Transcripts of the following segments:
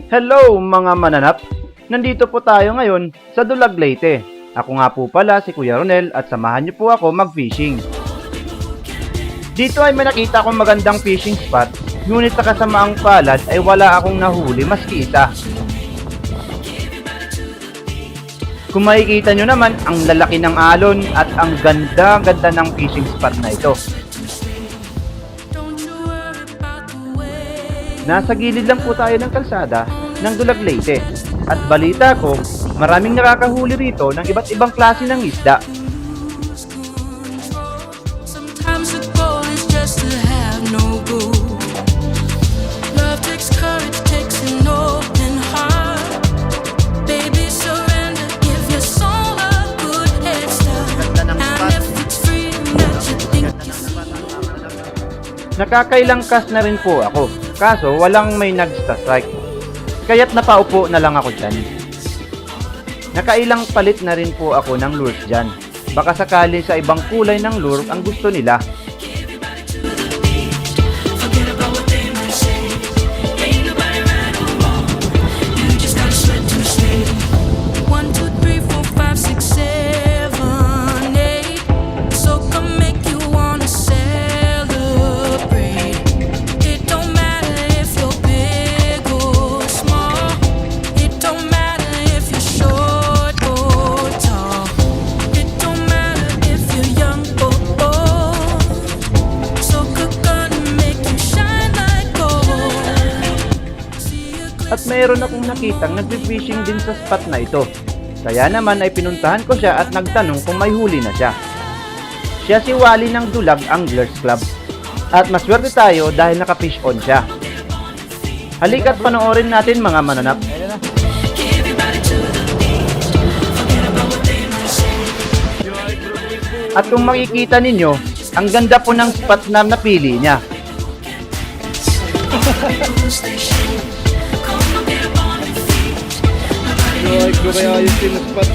Hello mga mananap! Nandito po tayo ngayon sa Dulag, Leyte. Ako nga po pala si Kuya Ronel at samahan niyo po ako mag-fishing. Dito ay may nakita akong magandang fishing spot, ngunit sa kasamaang palad ay wala akong nahuli maski isa. Kung makikita nyo naman, ang lalaki ng alon at ang ganda-ganda ng fishing spot na ito. Nasa gilid lang po tayo ng kalsada ng Dulag, Leyte. At balita ko, maraming nakakahuli rito ng iba't ibang klase ng isda. Nakakailang cast na rin po ako, kaso walang may nagsta-strike. Kaya't napaupo na lang ako dyan. Nakailang palit na rin po ako ng lures dyan. Baka sakali sa ibang kulay ng lure ang gusto nila. At mayroon akong nakitang nagpi-fishing din sa spot na ito. Kaya naman ay pinuntahan ko siya at nagtanong kung may huli na siya. Siya si Wally ng Dulag Anglers Club. At maswerte tayo dahil naka-fish on siya. Halika't panoorin natin mga mananap. At kung makikita ninyo, ang ganda po ng spot na napili niya. Ay, bro, kaya yung sinuspat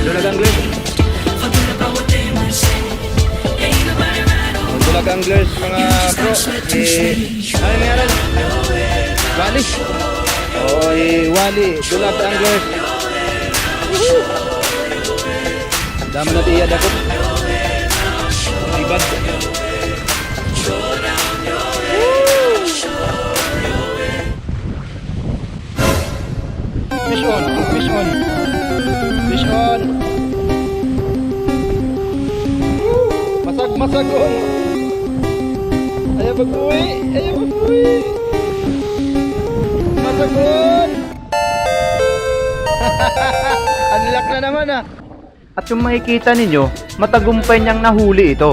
Dulag Anglers. Dulag Anglers, mga bro. Ano nangyari? Wally. Wally, Dulag Anglers. Dami na tiyad ako. Ibad. Fish on, fish on, fish on. Masag on. Ayaw mag-uwi, ayaw mag-uwi. Masag on. Unlock na naman ah. At kung makikita ninyo, matagumpay niyang nahuli ito.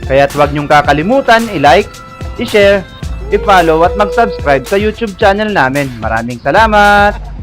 Kaya't huwag niyong kakalimutan i-like, i-share, i-follow at mag-subscribe sa YouTube channel namin. Maraming salamat!